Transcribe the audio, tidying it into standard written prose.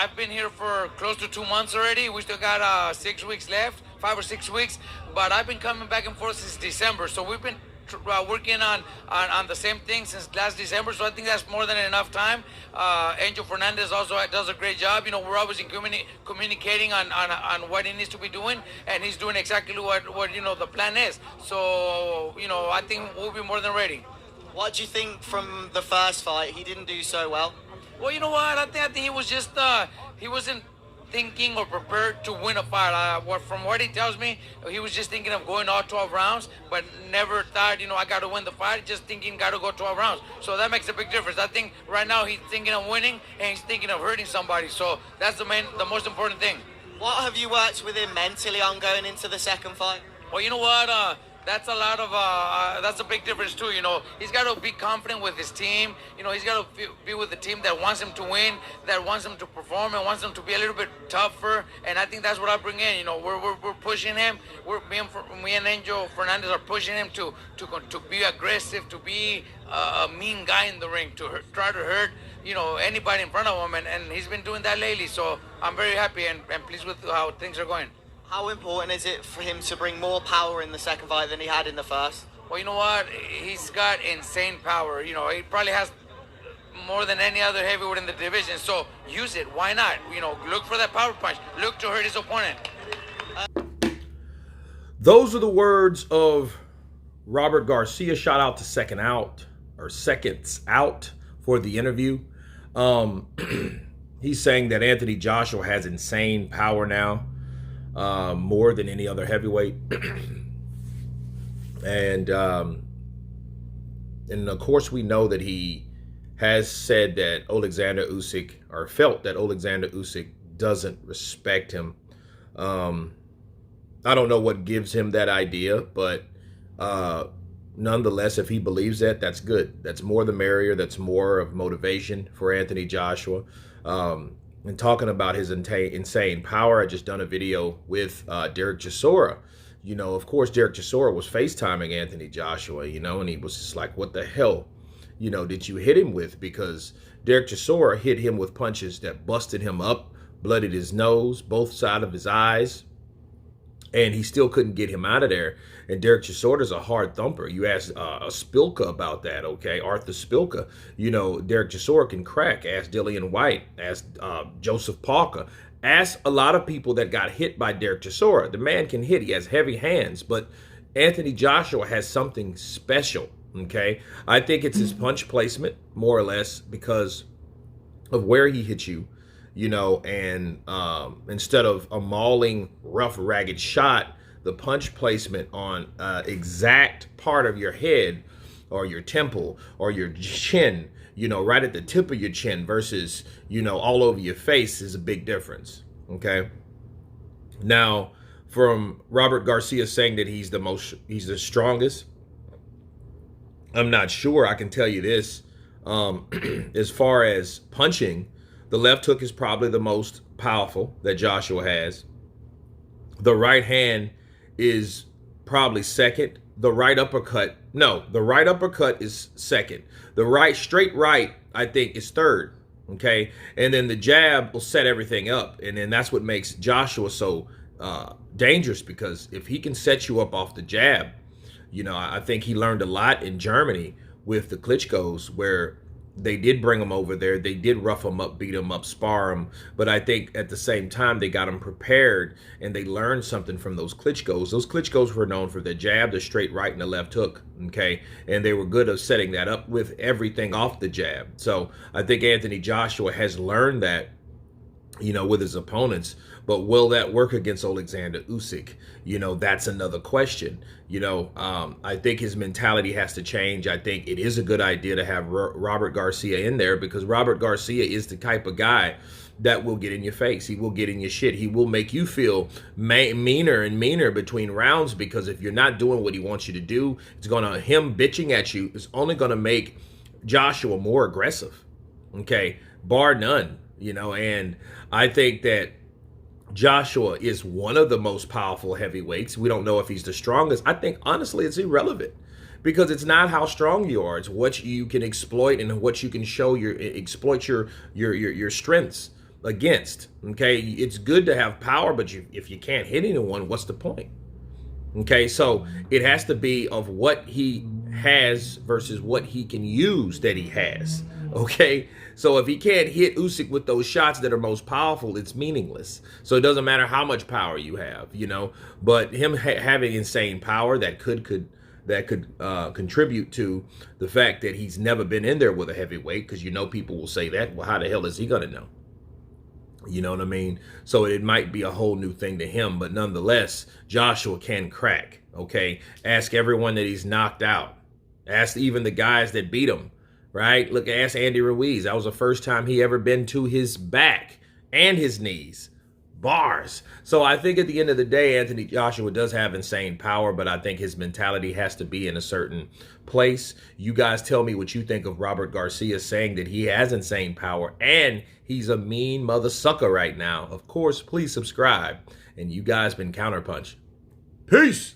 I've been here for close to 2 months already. We still got 6 weeks left, 5 or 6 weeks. But I've been coming back and forth since December. So we've been working on the same thing since last December. So I think that's more than enough time. Angel Fernandez also does a great job. We're always communicating on what he needs to be doing, and he's doing exactly what the plan is. So I think we'll be more than ready. What do you think from the first fight? He didn't do so well. Well, you know what? I think he was just he wasn't thinking or prepared to win a fight. From what he tells me, he was just thinking of going all 12 rounds, but never thought, I got to win the fight. Just thinking, got to go 12 rounds. So that makes a big difference. I think right now he's thinking of winning and he's thinking of hurting somebody. So that's the most important thing. What have you worked with him mentally on going into the second fight? Well, you know what? That's a lot of that's a big difference too. He's got to be confident with his team. He's got to be with the team that wants him to win, that wants him to perform, and wants him to be a little bit tougher. And I think that's what I bring in. We're pushing him. Me and Angel Fernandez are pushing him to be aggressive, to be a mean guy in the ring, to try to hurt anybody in front of him, and he's been doing that lately. So I'm very happy and pleased with how things are going. How important is it for him to bring more power in the second fight than he had in the first? Well, you know what? He's got insane power. He probably has more than any other heavyweight in the division. So use it. Why not? Look for that power punch. Look to hurt his opponent. Those are the words of Robert Garcia. Shout out to Seconds Out for the interview. He's saying that Anthony Joshua has insane power now. More than any other heavyweight. and of course we know that he has said that Alexander Usyk, or felt that Alexander Usyk doesn't respect him. I don't know what gives him that idea, but nonetheless, if he believes that, that's good. That's more the merrier. That's more of motivation for Anthony Joshua. And talking about his insane power, I just done a video with Derek Chisora. Of course, Derek Chisora was FaceTiming Anthony Joshua, and he was just like, what the hell, did you hit him with? Because Derek Chisora hit him with punches that busted him up, bloodied his nose, both sides of his eyes, and he still couldn't get him out of there. And Derek Chisora's a hard thumper. You ask Spilka about that, okay? Arthur Spilka. Derek Chisora can crack. Ask Dillian White. Ask Joseph Parker. Ask a lot of people that got hit by Derek Chisora. The man can hit. He has heavy hands. But Anthony Joshua has something special, okay? I think it's his punch placement, more or less, because of where he hit you. And instead of a mauling, rough, ragged shot, the punch placement on exact part of your head or your temple or your chin, right at the tip of your chin versus, all over your face is a big difference, okay? Now, from Robert Garcia saying that he's the strongest, I'm not sure. I can tell you this, as far as punching, the left hook is probably the most powerful that Joshua has. The right hand is probably second. The right uppercut is second. The straight right, I think, is third. Okay. And then the jab will set everything up. And then that's what makes Joshua so dangerous, because if he can set you up off the jab, I think he learned a lot in Germany with the Klitschko's, where they did bring him over there. They did rough him up, beat him up, spar him. But I think at the same time, they got him prepared and they learned something from those Klitschko's. Those Klitschko's were known for the jab, the straight right, and the left hook, okay? And they were good at setting that up with everything off the jab. So I think Anthony Joshua has learned that, with his opponents. But will that work against Alexander Usyk? That's another question. I think his mentality has to change. I think it is a good idea to have Robert Garcia in there, because Robert Garcia is the type of guy that will get in your face. He will get in your shit. He will make you feel meaner and meaner between rounds, because if you're not doing what he wants you to do, him bitching at you is only going to make Joshua more aggressive. Okay, bar none. And I think that Joshua is one of the most powerful heavyweights. We don't know if he's the strongest. I think, honestly, it's irrelevant, because it's not how strong you are. It's what you can exploit and what you can show exploit your strengths. against. Okay, it's good to have power, but if you can't hit anyone, what's the point? Okay, so it has to be of what he has versus what he can use that he has. Okay, so if he can't hit Usyk with those shots that are most powerful, it's meaningless. So it doesn't matter how much power you have, you know. But him having insane power that could contribute to the fact that he's never been in there with a heavyweight, because you know people will say that. Well, how the hell is he gonna know? You know what I mean? So it might be a whole new thing to him, but nonetheless, Joshua can crack, okay? Ask everyone that he's knocked out. Ask even the guys that beat him, right? Look, ask Andy Ruiz. That was the first time he ever been to his back and his knees. Bars. So I think at the end of the day, Anthony Joshua does have insane power, but I think his mentality has to be in a certain place. You guys tell me what you think of Robert Garcia saying that he has insane power and he's a mean mother sucker right now. Of course, please subscribe. And you guys been Counterpunch. Peace.